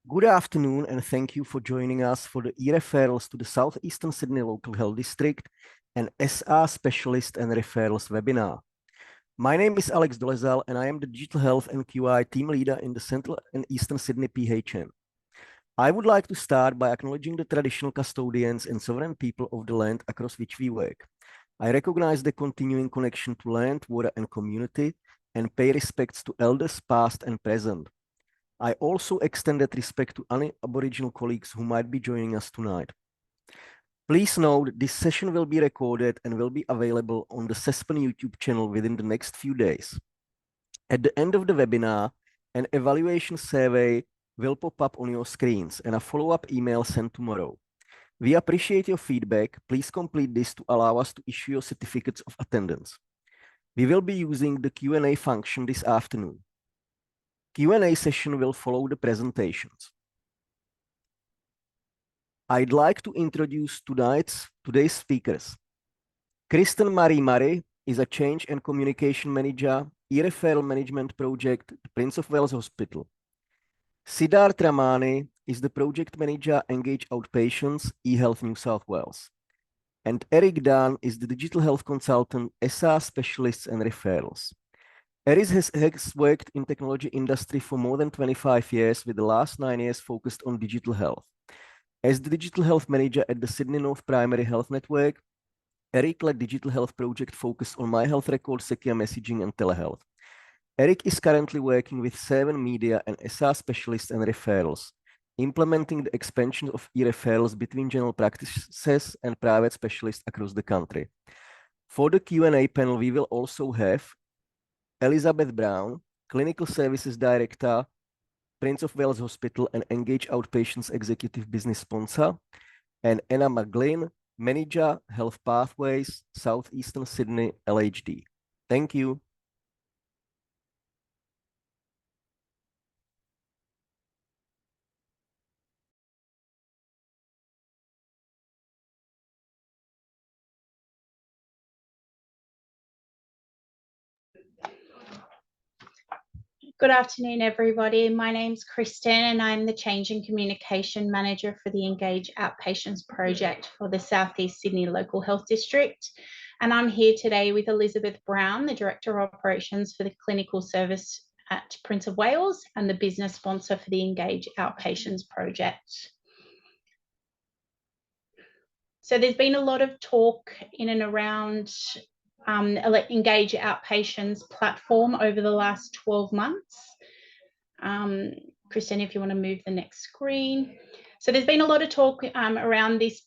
Good afternoon, and thank you for joining us for the eReferrals to the Southeastern Sydney Local Health District and SR Specialist and Referrals webinar. My name is Alex Dolezal, and I am the Digital Health and QI Team Leader in the Central and Eastern Sydney PHN. I would like to start by acknowledging the traditional custodians and sovereign people of the land across which we work. I recognize the continuing connection to land, water, and community, and pay respects to elders past and present. I also extended respect to any Aboriginal colleagues who might be joining us tonight. Please note this session will be recorded and will be available on the CESPN YouTube channel within the next few days. At the end of the webinar, an evaluation survey will pop up on your screens and a follow-up email sent tomorrow. We appreciate your feedback. Please complete this to allow us to issue your certificates of attendance. We will be using the Q&A function this afternoon. Q&A session will follow the presentations. I'd like to introduce today's speakers. Kristen Marie Murray is a Change and Communication Manager, eReferral Management Project, Prince of Wales Hospital. Siddharth Ramani is the Project Manager, Engage Outpatients, eHealth New South Wales. And Eric Dunn is the Digital Health Consultant, SR Specialists and Referrals. Eric has worked in technology industry for more than 25 years, with the last 9 years focused on digital health. As the Digital Health Manager at the Sydney North Primary Health Network, Eric led digital health project focused on My Health Record, secure messaging, and telehealth. Eric is currently working with 7 media and SR Specialists and Referrals, implementing the expansion of eReferrals between general practices and private specialists across the country. For the Q&A panel, we will also have Elizabeth Brown, Clinical Services Director, Prince of Wales Hospital and Engage Outpatients Executive Business Sponsor, and Anna McGlynn, Manager, Health Pathways, Southeastern Sydney LHD. Thank you. Good afternoon, everybody. My name's Kristen, and I'm the Change and Communication Manager for the Engage Outpatients Project for the Southeast Sydney Local Health District. And I'm here today with Elizabeth Brown, the Director of Operations for the Clinical Service at Prince of Wales and the business sponsor for the Engage Outpatients Project. So there's been a lot of talk in and around Engage Outpatients platform over the last 12 months. Kristen, if you want to move the next screen. So there's been a lot of talk around this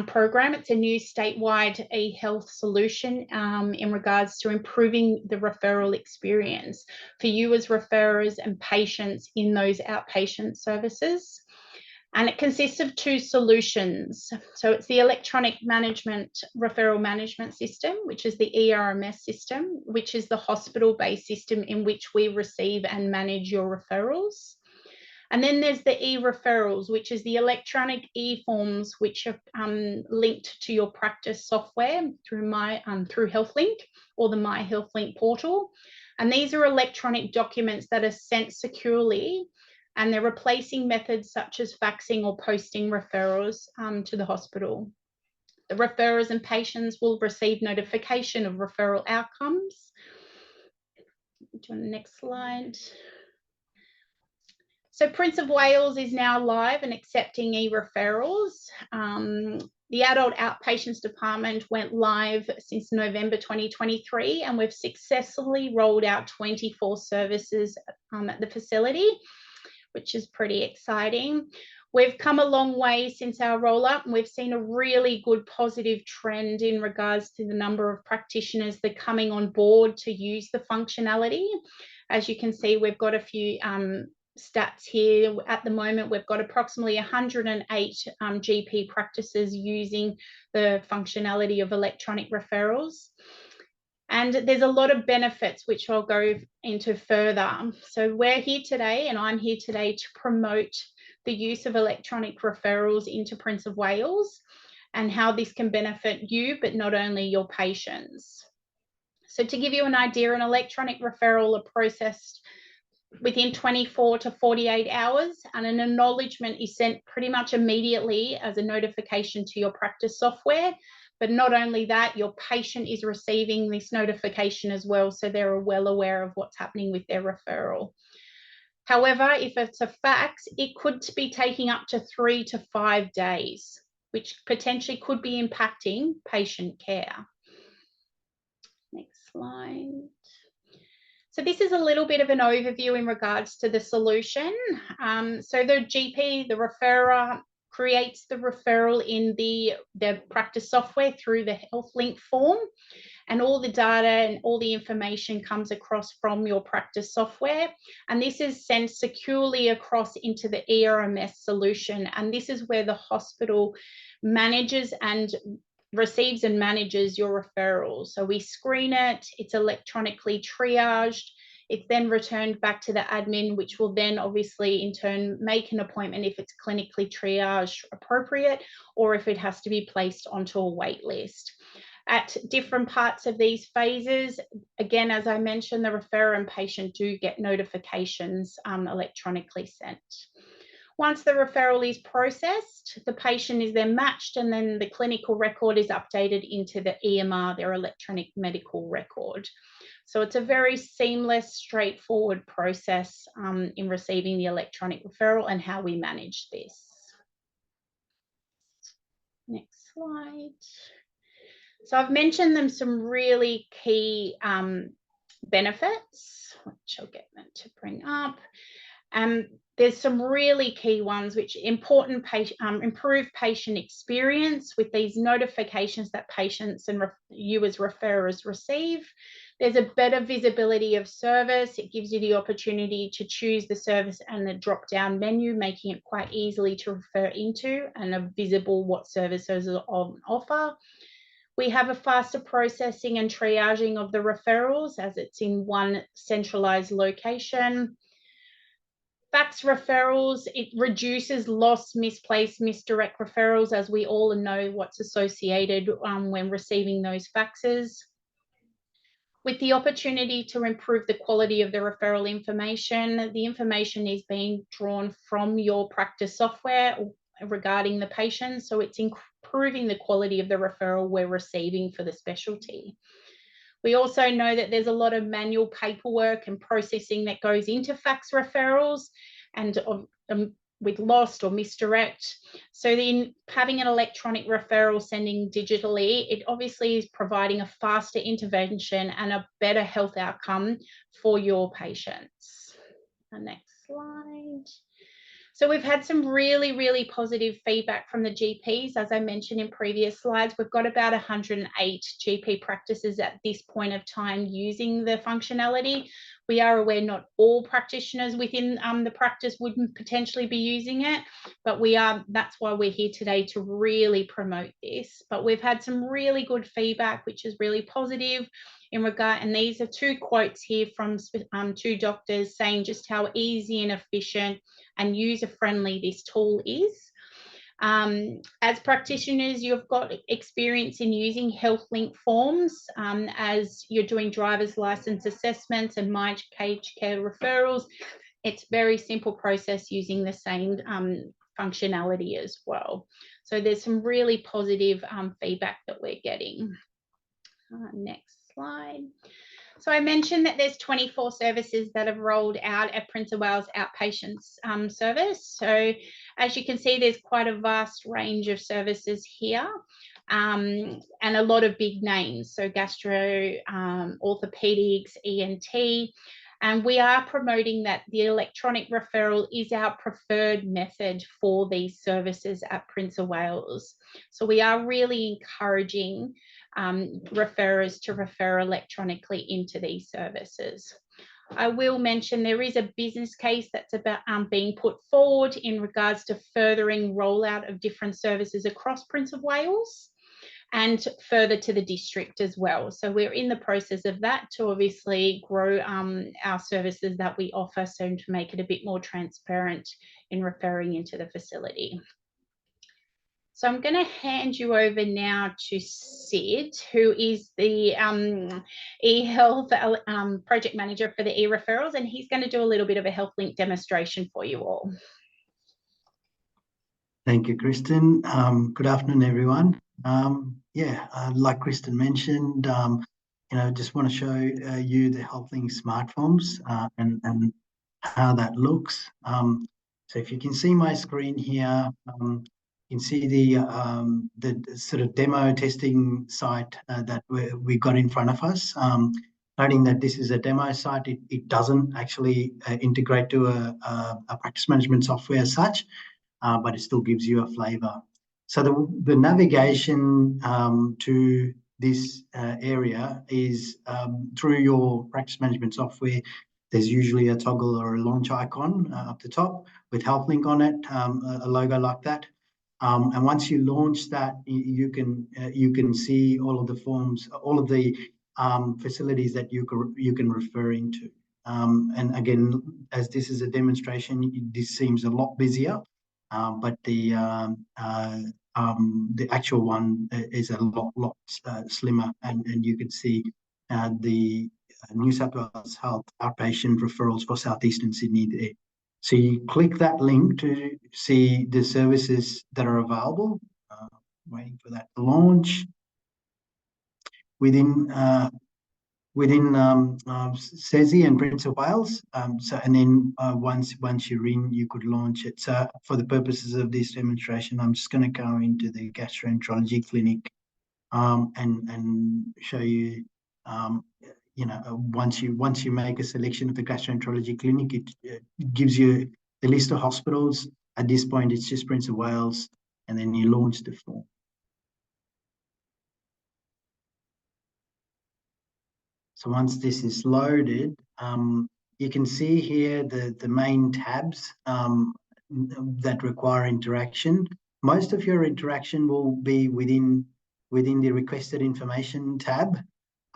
program. It's a new statewide e-health solution in regards to improving the referral experience for you as referrers and patients in those outpatient services. And it consists of 2 solutions. So it's the electronic referral management system, which is the ERMS system, which is the hospital-based system in which we receive and manage your referrals. And then there's the eReferrals, which is the electronic e-forms, which are linked to your practice software through Healthlink or the My Healthlink portal. And these are electronic documents that are sent securely, and they're replacing methods such as faxing or posting referrals to the hospital. The referrers and patients will receive notification of referral outcomes. To the next slide. So Prince of Wales is now live and accepting eReferrals. The Adult Outpatients Department went live since November 2023, and we've successfully rolled out 24 services at the facility, which is pretty exciting. We've come a long way since our rollout, and we've seen a really good positive trend in regards to the number of practitioners that are coming on board to use the functionality. As you can see, we've got a few stats here. At the moment, we've got approximately 108 GP practices using the functionality of electronic referrals. And there's a lot of benefits which I'll go into further. So we're here today, and I'm here today to promote the use of electronic referrals into Prince of Wales and how this can benefit you, but not only your patients. So to give you an idea, an electronic referral are processed within 24 to 48 hours, and an acknowledgement is sent pretty much immediately as a notification to your practice software. But not only that, your patient is receiving this notification as well, so they're well aware of what's happening with their referral. However, if it's a fax, it could be taking up to 3 to 5 days, which potentially could be impacting patient care. Next slide. So this is a little bit of an overview in regards to the solution. So the GP, the referrer, creates the referral in the practice software through the Healthlink form, and all the data and all the information comes across from your practice software. And this is sent securely across into the ERMS solution. And this is where the hospital manages and receives and manages your referrals. So we screen it, it's electronically triaged, it's then returned back to the admin, which will then obviously in turn make an appointment if it's clinically triaged appropriate, or if it has to be placed onto a wait list. At different parts of these phases, again, as I mentioned, the referrer and patient do get notifications electronically sent. Once the referral is processed, the patient is then matched, and then the clinical record is updated into the EMR, their electronic medical record. So it's a very seamless, straightforward process in receiving the electronic referral and how we manage this. Next slide. So I've mentioned them some really key benefits, which I'll get them to bring up. There's some really key ones which improve patient experience with these notifications that patients and you as referrers receive. There's a better visibility of service. It gives you the opportunity to choose the service and the drop-down menu, making it quite easily to refer into and are visible what services are on offer. We have a faster processing and triaging of the referrals as it's in one centralized location. Fax referrals, it reduces lost, misplaced, misdirect referrals, as we all know what's associated when receiving those faxes. With the opportunity to improve the quality of the referral information, the information is being drawn from your practice software regarding the patient, so it's improving the quality of the referral we're receiving for the specialty. We also know that there's a lot of manual paperwork and processing that goes into fax referrals and with lost or misdirect. So then having an electronic referral sending digitally, it obviously is providing a faster intervention and a better health outcome for your patients. The next slide. So we've had some really, really positive feedback from the GPs. As I mentioned in previous slides, we've got about 108 GP practices at this point of time using the functionality. We are aware not all practitioners within the practice would potentially be using it, but that's why we're here today, to really promote this. But we've had some really good feedback, which is really positive in regard, and these are 2 quotes here from 2 doctors saying just how easy and efficient and user-friendly this tool is. As practitioners, you've got experience in using Healthlink forms as you're doing driver's license assessments and my aged care referrals. It's very simple process using the same functionality as well. So there's some really positive feedback that we're getting. Next slide. So I mentioned that there's 24 services that have rolled out at Prince of Wales Outpatients Service. So as you can see, there's quite a vast range of services here and a lot of big names. So gastro, orthopedics, ENT. And we are promoting that the electronic referral is our preferred method for these services at Prince of Wales. So we are really encouraging referrers to refer electronically into these services. I will mention there is a business case that's about being put forward in regards to furthering rollout of different services across Prince of Wales and further to the district as well. So we're in the process of that to obviously grow our services that we offer, so to make it a bit more transparent in referring into the facility. So I'm going to hand you over now to Sid, who is the eHealth project manager for the eReferrals, and he's going to do a little bit of a Healthlink demonstration for you all. Thank you, Kristen. Good afternoon, everyone. Like Kristen mentioned, just want to show you the Healthlink Smartforms and how that looks. So if you can see my screen here, you can see the sort of demo testing site that we got in front of us. Noting that this is a demo site, it doesn't actually integrate to a practice management software as such, but it still gives you a flavor. So the navigation to this area is through your practice management software. There's usually a toggle or a launch icon up the top with Healthlink on it, a logo like that. And once you launch that, you can see all of the forms, all of the facilities that you can refer into. And again, as this is a demonstration, this seems a lot busier, but the actual one is a lot slimmer, and you can see the New South Wales Health outpatient referrals for Southeastern Sydney there. So you click that link to see the services that are available. Waiting for that to launch. Within SESI and Prince of Wales. And then once you're in, you could launch it. So for the purposes of this demonstration, I'm just going to go into the gastroenterology clinic and show you. Once you make a selection of the gastroenterology clinic, it gives you the list of hospitals. At this point, it's just Prince of Wales, and then you launch the form. So once this is loaded, you can see here the main tabs that require interaction. Most of your interaction will be within the requested information tab.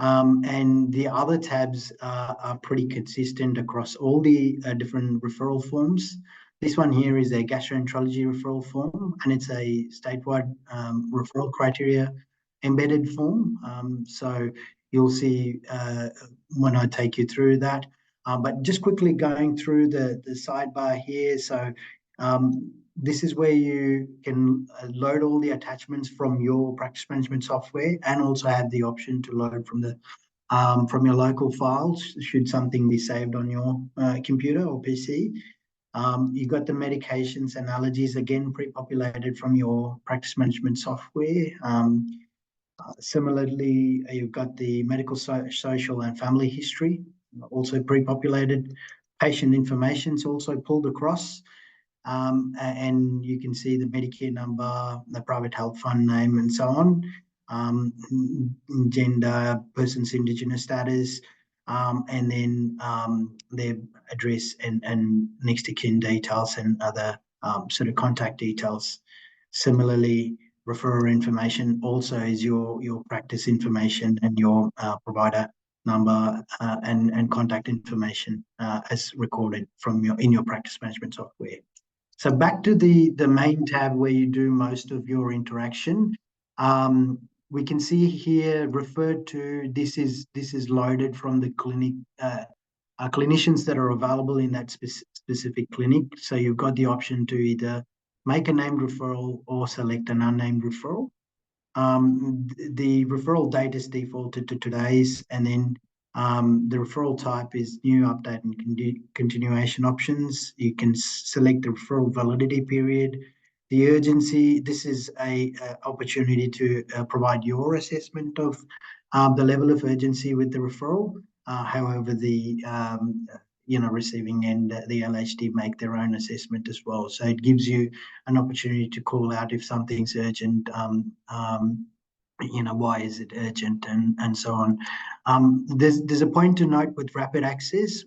And the other tabs are pretty consistent across all the different referral forms. This one here is a gastroenterology referral form, and it's a statewide referral criteria embedded form. So you'll see when I take you through that. But just quickly going through the sidebar here. So this is where you can load all the attachments from your practice management software, and also have the option to load from your local files should something be saved on your computer or PC. You've got the medications and allergies, again, pre-populated from your practice management software. Similarly, you've got the medical, social and family history, also pre-populated. Patient information is also pulled across. And you can see the Medicare number, the private health fund name, and so on. Gender, person's Indigenous status, and then their address and next of kin details and other sort of contact details. Similarly, referrer information also is your practice information and your provider number and contact information as recorded from in your practice management software. So back to the main tab where you do most of your interaction. We can see here referred to, this is loaded from the clinic, clinicians that are available in that specific clinic. So you've got the option to either make a named referral or select an unnamed referral. The referral date is defaulted to today's, and then the referral type is new, update, and continuation options. You can select the referral validity period. The urgency, this is a opportunity to provide your assessment of the level of urgency with the referral. However, the receiving end, the LHD, make their own assessment as well. So it gives you an opportunity to call out if something's urgent, why is it urgent, and so on. There's a point to note with rapid access.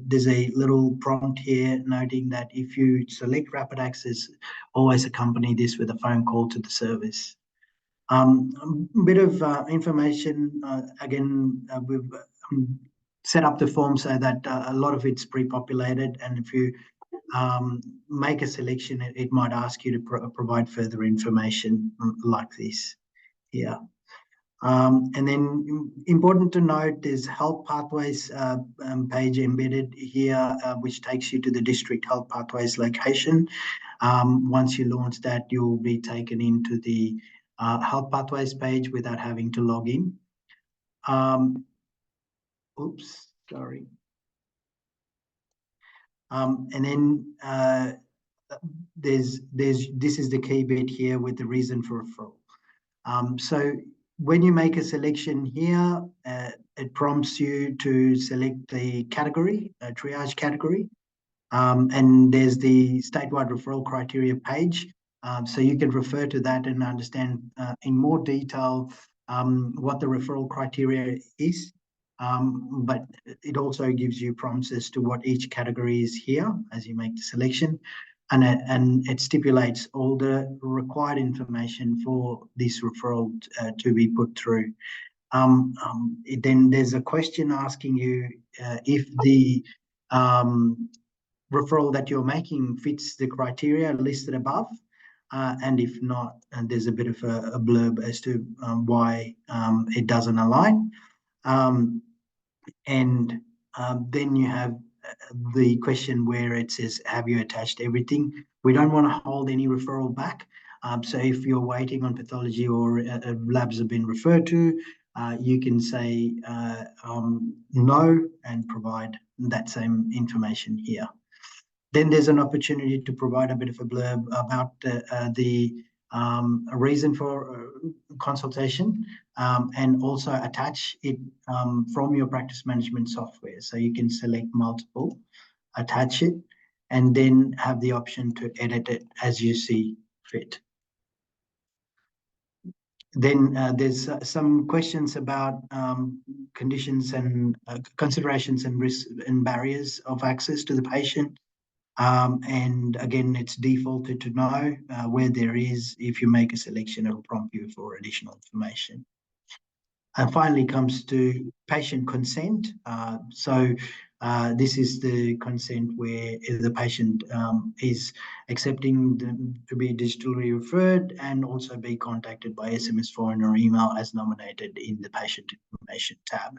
There's a little prompt here noting that if you select rapid access, always accompany this with a phone call to the service. A bit of information, again, we've set up the form so that a lot of it's pre-populated, and if you make a selection, it might ask you to provide further information like this here. And then important to note, there's Health Pathways page embedded here, which takes you to the District Health Pathways location. Once you launch that, you'll be taken into the Health Pathways page without having to log in. Oops, sorry. And then this is the key bit here with the reason for referral. So when you make a selection here, it prompts you to select the category, a triage category. And there's the statewide referral criteria page. So you can refer to that and understand in more detail what the referral criteria is. But it also gives you prompts as to what each category is here as you make the selection. And it stipulates all the required information for this referral to be put through. Then there's a question asking you if the referral that you're making fits the criteria listed above. And if not, and there's a bit of a blurb as to why it doesn't align. Then you have the question where it says, have you attached everything? We don't want to hold any referral back. So if you're waiting on pathology or labs have been referred to, you can say no and provide that same information here. Then there's an opportunity to provide a bit of a blurb about the reason for consultation, and also attach it from your practice management software. So you can select multiple, attach it, and then have the option to edit it as you see fit. Then there's some questions about conditions and considerations and risks and barriers of access to the patient. And again, it's defaulted to no. Where there is, if you make a selection, it'll prompt you for additional information. And finally comes to patient consent. This is the consent where the patient is accepting to be digitally referred and also be contacted by SMS, phone or email as nominated in the patient information tab.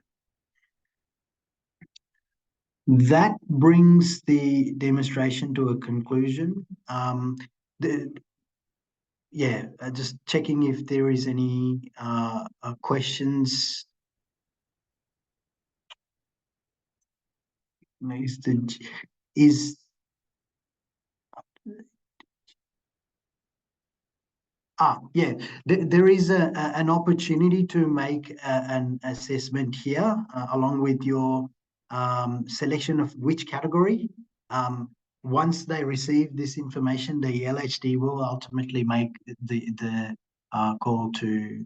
That brings the demonstration to a conclusion. Just checking if there is any questions. There is an opportunity to make an assessment here along with your selection of which category. Once they receive this information, the LHD will ultimately make the call to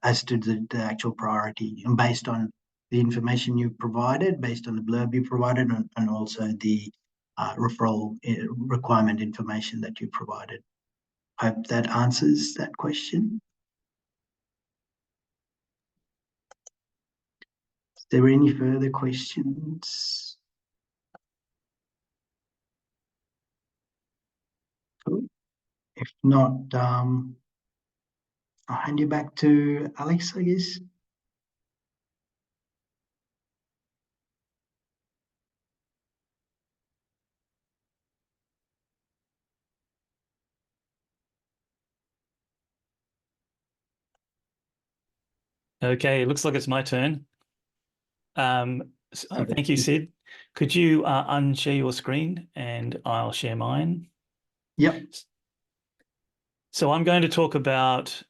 as to the actual priority, and based on the information you provided, based on the blurb you provided, and also the referral requirement information that you provided. Hope that answers that question. Is there any further questions? Cool. If not, I'll hand you back to Alex, I guess. Okay, it looks like it's my turn. Thank you, Sid. Could you unshare your screen and I'll share mine? Yep. So I'm going to talk about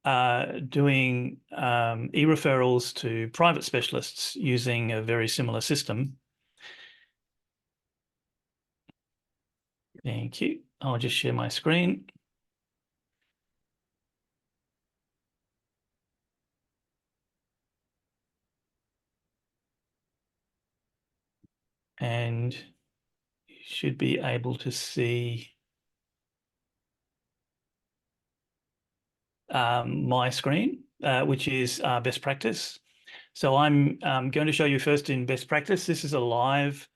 doing e-referrals to private specialists using a very similar system. Thank you. I'll just share my screen. And you should be able to see my screen, which is best practice. So I'm going to show you first in best practice. This is a live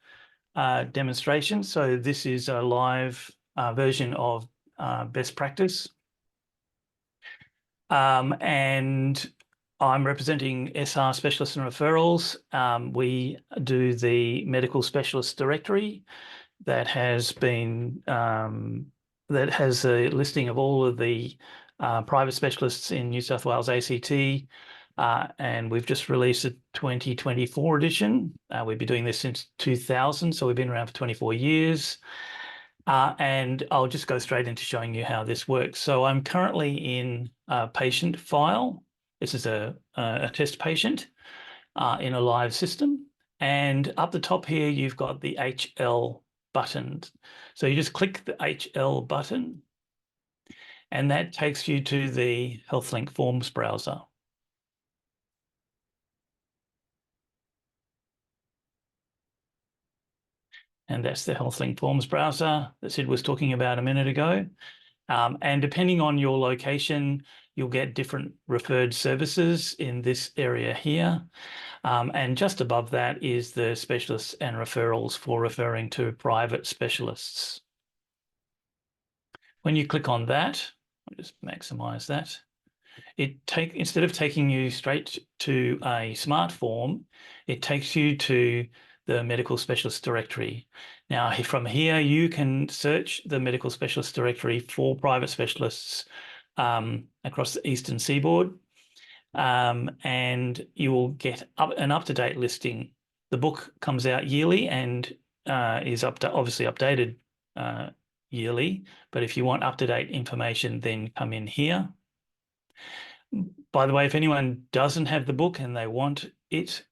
demonstration. So this is a live version of best practice. And I'm representing SR Specialists and Referrals. We do the medical specialist directory that has been that has a listing of all of the private specialists in New South Wales ACT, and we've just released a 2024 edition. We've been doing this since 2000, so we've been around for 24 years. And I'll just go straight into showing you how this works. So I'm currently in a patient file. This is a test patient in a live system. And up the top here, you've got the HL button. So you just click the HL button, and that takes you to the Healthlink Forms browser. And that's the Healthlink Forms browser that Sid was talking about a minute ago. And depending on your location, you'll get different referred services in this area here. And just above that is the specialists and referrals for referring to private specialists. When you click on that, I'll just maximize that. Instead of taking you straight to a smart form, it takes you to the medical specialist directory. Now, from here, you can search the medical specialist directory for private specialists across the Eastern Seaboard, and you will get an up-to-date listing. The book comes out yearly and is obviously updated yearly, but if you want up-to-date information, then come in here. By the way, if anyone doesn't have the book and they want it,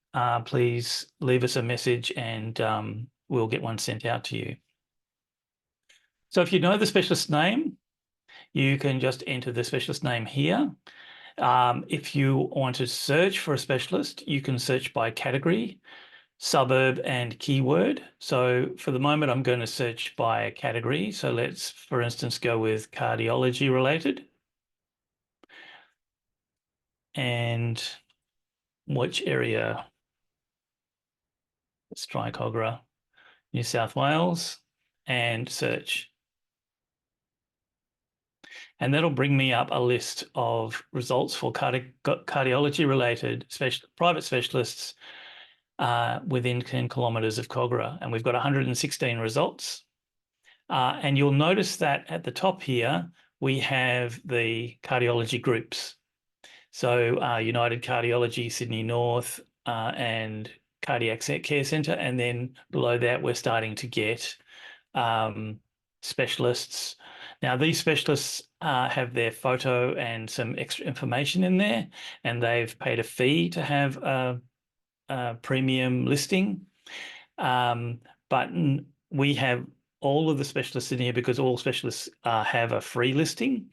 please leave us a message and we'll get one sent out to you. So if you know the specialist name, you can just enter the specialist name here. If you want to search for a specialist, you can search by category, suburb, and keyword. So for the moment, I'm going to search by category. So let's, for instance, go with cardiology related. And which area? Let's try Cogra, New South Wales, and search. And that'll bring me up a list of results for cardiology-related private specialists within 10 kilometres of Cogra. And we've got 116 results. And you'll notice that at the top here, we have the cardiology groups. So United Cardiology, Sydney North, and Cardiac Care Centre. And then below that, we're starting to get specialists. Now, these specialists have their photo and some extra information in there, and they've paid a fee to have a premium listing. But we have all of the specialists in here because all specialists have a free listing.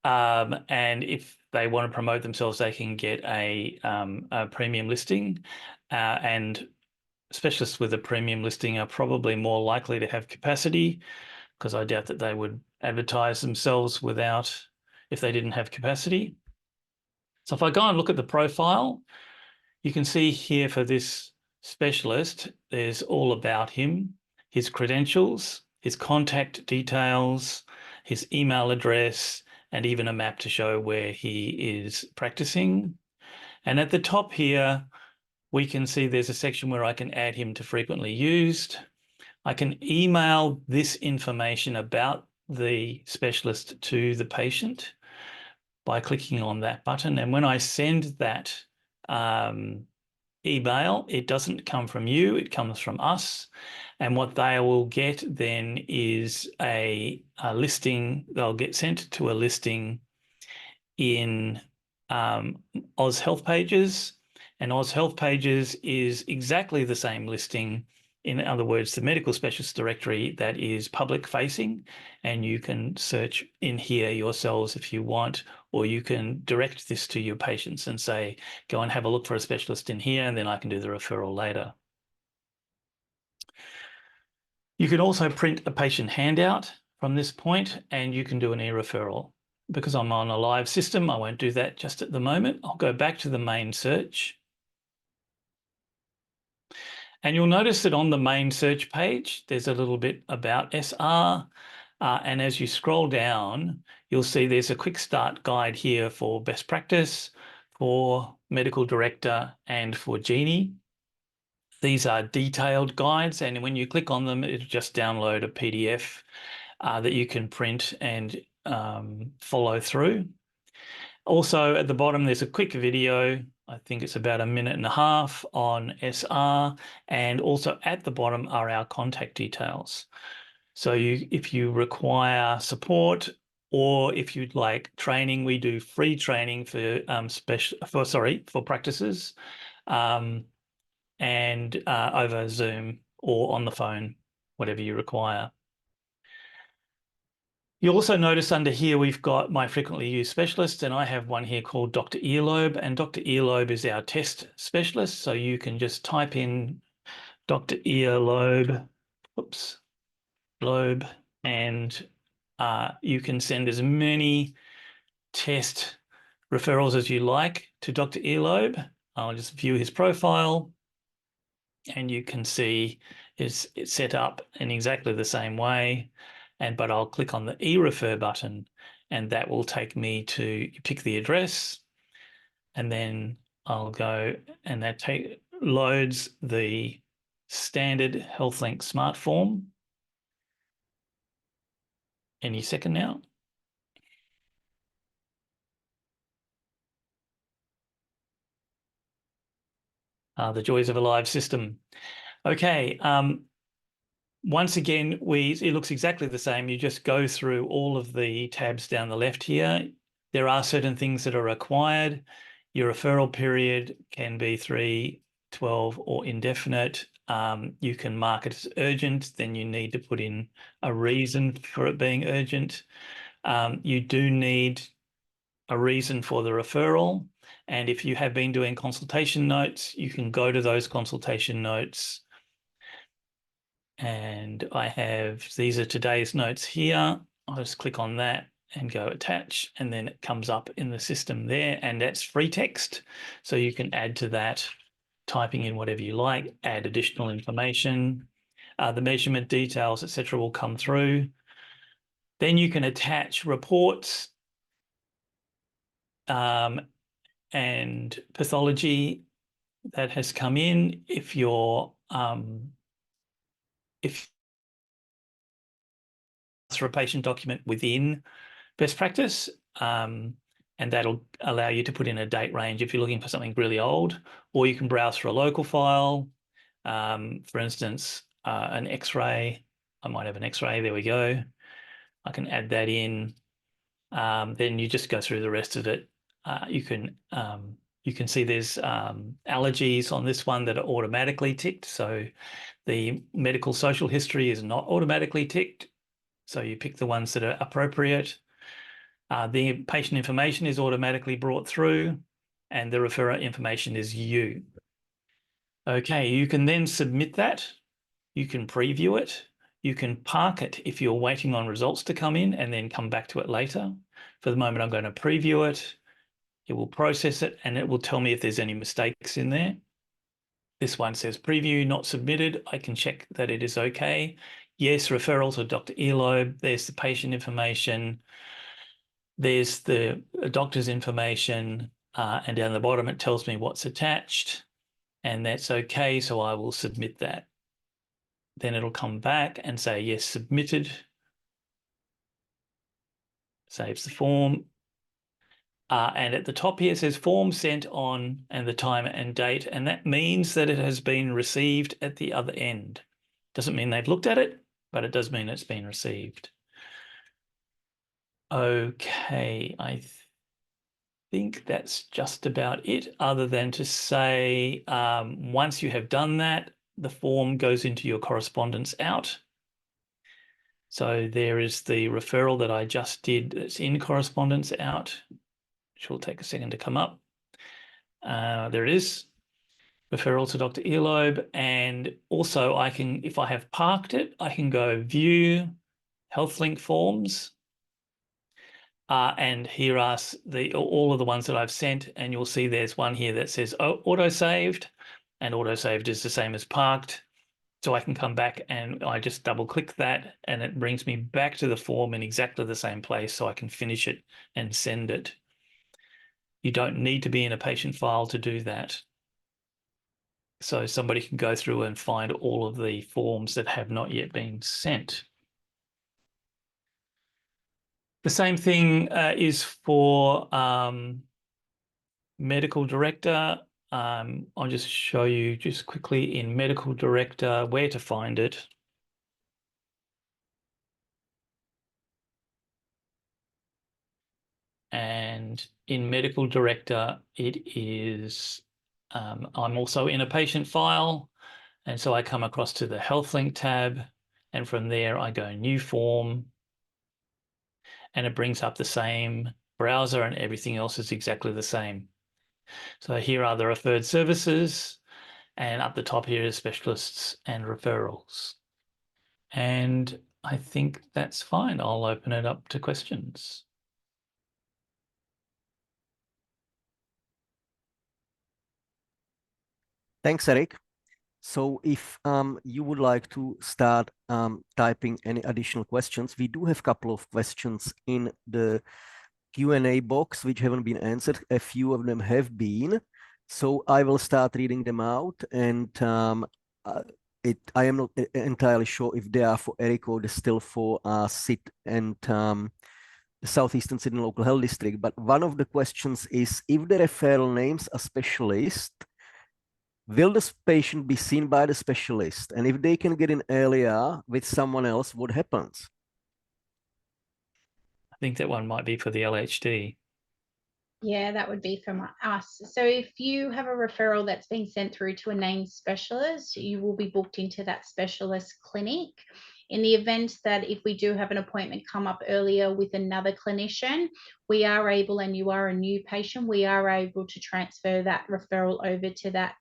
And if they want to promote themselves, they can get a premium listing. And specialists with a premium listing are probably more likely to have capacity, because I doubt that they would advertise themselves if they didn't have capacity. So if I go and look at the profile, you can see here for this specialist, there's all about him, his credentials, his contact details, his email address, and even a map to show where he is practicing. And at the top here, we can see there's a section where I can add him to frequently used. I can email this information about the specialist to the patient by clicking on that button. And when I send that email, it doesn't come from you, it comes from us. And what they will get then is a listing. They'll get sent to a listing in Oz Health Pages. And Oz Health Pages is exactly the same listing. In other words, the medical specialist directory that is public facing, and you can search in here yourselves if you want, or you can direct this to your patients and say, go and have a look for a specialist in here, and then I can do the referral later. You can also print a patient handout from this point, and you can do an eReferral. Because I'm on a live system, I won't do that just at the moment. I'll go back to the main search. And you'll notice that on the main search page, there's a little bit about SR. And as you scroll down, you'll see there's a quick start guide here for best practice, for medical director, and for Genie. These are detailed guides, and when you click on them, it'll just download a PDF that you can print and follow through. Also, at the bottom, there's a quick video. I think it's about 1.5 minutes on SR, and also at the bottom are our contact details. So if you require support or if you'd like training, we do free training for practices, and over Zoom or on the phone, whatever you require. You'll also notice under here we've got my frequently used specialists, and I have one here called Dr. Earlobe, and Dr. Earlobe is our test specialist. So you can just type in Dr. Earlobe, Lobe, and you can send as many test referrals as you like to Dr. Earlobe. I'll just view his profile, and you can see it's set up in exactly the same way. But I'll click on the eRefer button, and that will take me to pick the address, and then I'll go, and that loads the standard Healthlink Smartform any second now. The joys of a live system. Okay. Once again, it looks exactly the same. You just go through all of the tabs down the left here. There are certain things that are required. Your referral period can be 3, 12, or indefinite. You can mark it as urgent. Then you need to put in a reason for it being urgent. You do need a reason for the referral. And if you have been doing consultation notes, you can go to those consultation notes. And these are today's notes here. I'll just click on that and go attach, and then it comes up in the system there, and that's free text. So you can add to that, typing in whatever you like, add additional information. The measurement details, etc., will come through. Then you can attach reports and pathology that has come in if for a patient document within best practice, and that'll allow you to put in a date range if you're looking for something really old, or you can browse for a local file. For instance, an X-ray. I might have an X-ray. There we go. I can add that in. Then you just go through the rest of it. You can see there's allergies on this one that are automatically ticked. So the medical social history is not automatically ticked. So you pick the ones that are appropriate. The patient information is automatically brought through, and the referrer information is you. Okay, you can then submit that. You can preview it. You can park it if you're waiting on results to come in and then come back to it later. For the moment, I'm going to preview it. It will process it, and it will tell me if there's any mistakes in there. This one says preview not submitted. I can check that it is okay. Yes, referral to Dr. Earlobe. There's the patient information. There's the doctor's information. And down the bottom, it tells me what's attached. And that's okay, so I will submit that. Then it'll come back and say, yes, submitted. Saves the form. And at the top here, it says form sent on, and the time and date. And that means that it has been received at the other end. Doesn't mean they've looked at it, but it does mean it's been received. Okay, I think that's just about it, other than to say once you have done that, the form goes into your correspondence out. So there is the referral that I just did that's in correspondence out, which will take a second to come up. There it is. Referral to Dr. Earlobe. And also I can, if I have parked it, I can go view Healthlink forms. And here are all of the ones that I've sent, and you'll see there's one here that says auto-saved. and autosaved is the same as parked. So I can come back and I just double click that and it brings me back to the form in exactly the same place so I can finish it and send it. You don't need to be in a patient file to do that. So somebody can go through and find all of the forms that have not yet been sent. The same thing is for medical director. I'll just show you just quickly in medical director where to find it. And in medical director, it is, I'm also in a patient file. And so I come across to the Healthlink tab, and from there I go new form, and it brings up the same browser and everything else is exactly the same. So here are the referred services, and up the top here is specialists and referrals. And I think that's fine. I'll open it up to questions. Thanks, Eric. So if you would like to start typing any additional questions, we do have a couple of questions in the Q&A box which haven't been answered. A few of them have been. So I will start reading them out, and I am not entirely sure if they are for Eric or they're still for SIT and the Southeastern Sydney Local Health District. But one of the questions is, if the referral names a specialist, will the patient be seen by the specialist? And if they can get in earlier with someone else, what happens? I think that one might be for the LHD. Yeah, that would be from us. So if you have a referral that's been sent through to a named specialist, you will be booked into that specialist clinic. In the event that if we do have an appointment come up earlier with another clinician, we are able, and you are a new patient, we are able to transfer that referral over to that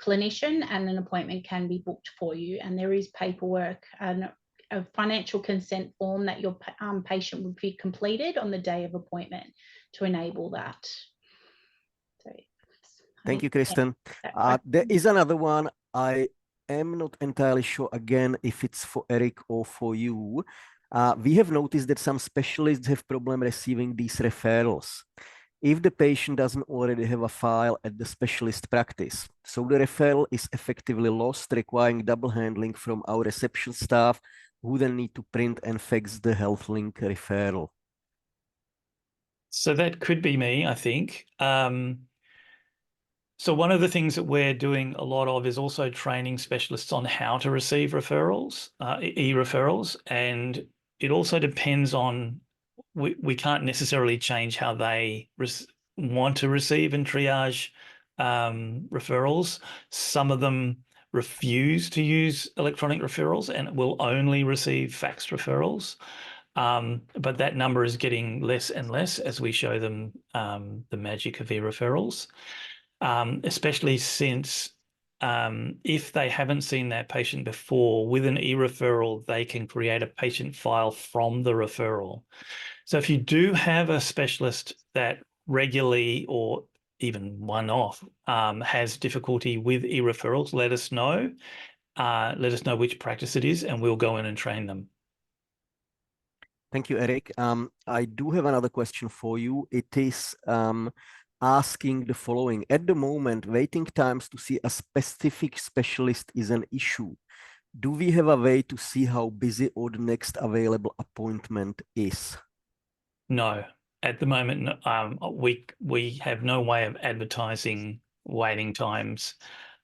clinician, and an appointment can be booked for you. And there is paperwork and a financial consent form that your patient would be completed on the day of appointment to enable that. So, thank you, Kristen. There is another one. I am not entirely sure, again, if it's for Eric or for you. We have noticed that some specialists have problem receiving these referrals if the patient doesn't already have a file at the specialist practice. So the referral is effectively lost, requiring double handling from our reception staff, who then need to print and fax the Healthlink referral. So that could be me, I think. So one of the things that we're doing a lot of is also training specialists on how to receive referrals, e-referrals, and it also depends on, we can't necessarily change how they want to receive and triage referrals. Some of them refuse to use electronic referrals and will only receive faxed referrals. But that number is getting less and less as we show them the magic of e-referrals, especially since if they haven't seen that patient before, with an e-referral, they can create a patient file from the referral. So if you do have a specialist that regularly or even one-off has difficulty with e-referrals, let us know. Let us know which practice it is, and we'll go in and train them. Thank you, Eric. I do have another question for you. It is asking the following. At the moment, waiting times to see a specific specialist is an issue. Do we have a way to see how busy or the next available appointment is? No, at the moment, we have no way of advertising waiting times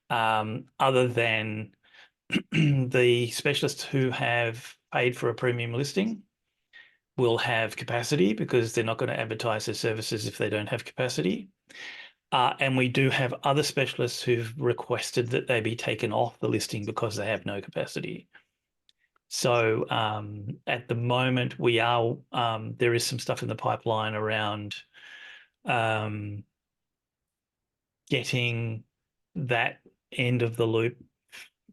other than the specialists who have paid for a premium listing will have capacity, because they're not going to advertise their services if they don't have capacity. And we do have other specialists who've requested that they be taken off the listing because they have no capacity. So at the moment, we are, there is some stuff in the pipeline around getting that end of the loop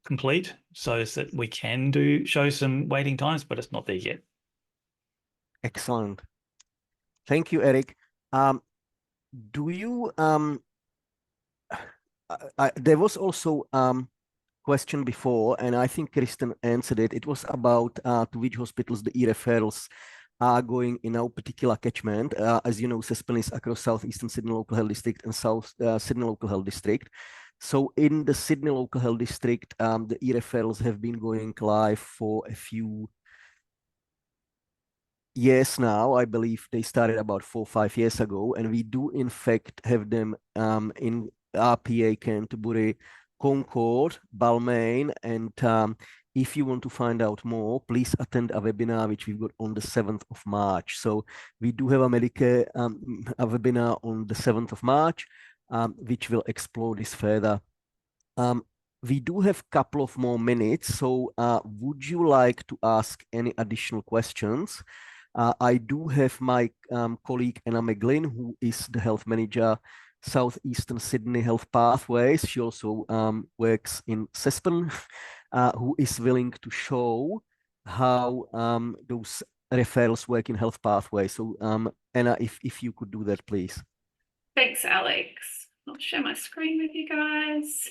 complete so that we can show some waiting times, but it's not there yet. Excellent. Thank you, Eric. Do you there was also question before, and I think Kristen answered it. It was about to which hospitals the eReferrals are going in our particular catchment. As you know, SESPEN is across Southeastern Sydney Local Health District and South Sydney Local Health District. So in the Sydney Local Health District, the eReferrals have been going live for a few years now. I believe they started about 4 or 5 years ago, and we do in fact have them in RPA, Canterbury, Concord, Balmain, and if you want to find out more, please attend a webinar which we've got on the 7th of March. So we do have a Medicare a webinar on the 7th of March, which will explore this further. We do have a couple of more minutes, so would you like to ask any additional questions? I do have my colleague Anna McGlynn, who is the health manager, Southeastern Sydney Health Pathways. She also works in SESPEN, who is willing to show how those referrals work in health pathways. So Anna, if you could do that, please. Thanks, Alex. I'll share my screen with you guys.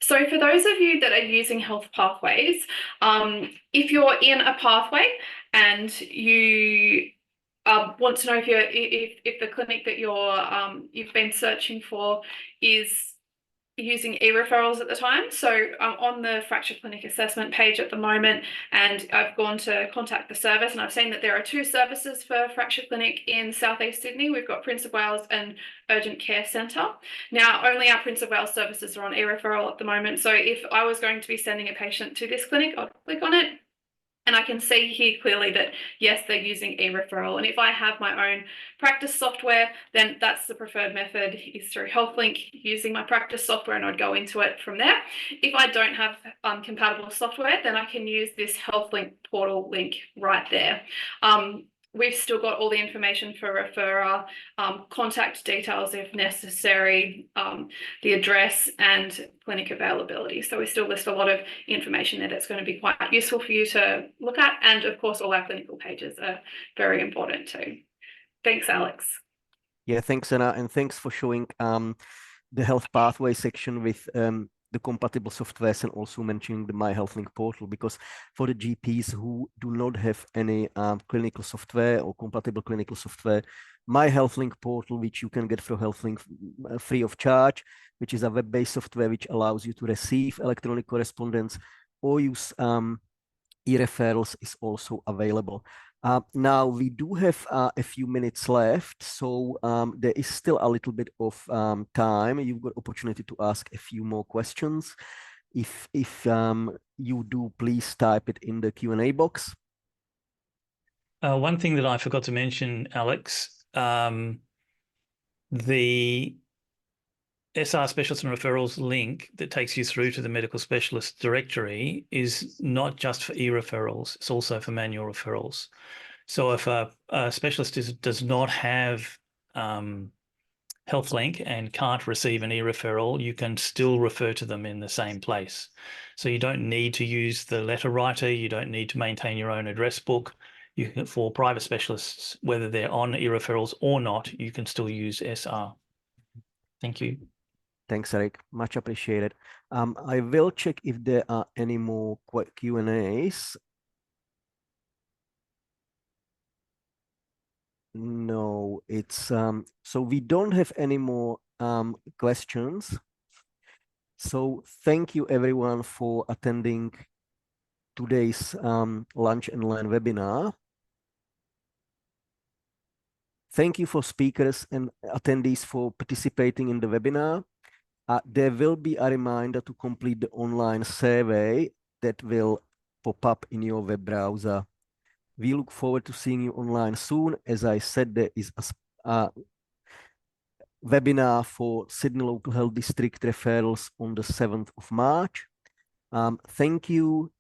So for those of you that are using health pathways, if you're in a pathway and you want to know if the clinic that you've been searching for is using eReferrals at the time. So I'm on the fracture clinic assessment page at the moment, and I've gone to contact the service, and I've seen that there are 2 services for fracture clinic in Southeast Sydney. We've got Prince of Wales and Urgent Care Centre. Now, only our Prince of Wales services are on eReferral at the moment. So if I was going to be sending a patient to this clinic, I'll click on it, and I can see here clearly that, yes, they're using eReferral. And if I have my own practice software, then that's the preferred method, is through Healthlink, using my practice software, and I'd go into it from there. If I don't have compatible software, then I can use this Healthlink portal link right there. We've still got all the information for referrer, contact details if necessary, the address and clinic availability. So we still list a lot of information there that's going to be quite useful for you to look at. And of course, all our clinical pages are very important too. Thanks, Alex. Yeah, thanks, Anna, and thanks for showing the health pathway section with the compatible softwares, and also mentioning the My Healthlink portal, because for the GPs who do not have any clinical software or compatible clinical software, My Healthlink portal, which you can get from Healthlink free of charge, which is a web-based software which allows you to receive electronic correspondence or use eReferrals, is also available. Now we do have a few minutes left, so there is still a little bit of time. You've got opportunity to ask a few more questions. If you do, please type it in the Q&A box. One thing that I forgot to mention, Alex, the SR Specialists and Referrals link that takes you through to the medical specialist directory is not just for eReferrals, it's also for manual referrals. So if a specialist does not have Healthlink and can't receive an eReferral, you can still refer to them in the same place. So you don't need to use the letter writer, you don't need to maintain your own address book. You can, for private specialists, whether they're on eReferrals or not, you can still use SR. Thank you. Thanks, Eric. Much appreciated. I will check if there are any more Q&As. No, it's so we don't have any more questions. So thank you everyone for attending today's Lunch and Learn webinar. Thank you for speakers and attendees for participating in the webinar. There will be a reminder to complete the online survey that will pop up in your web browser. We look forward to seeing you online soon. As I said, there is a webinar for Sydney Local Health District referrals on the 7th of March. Thank you.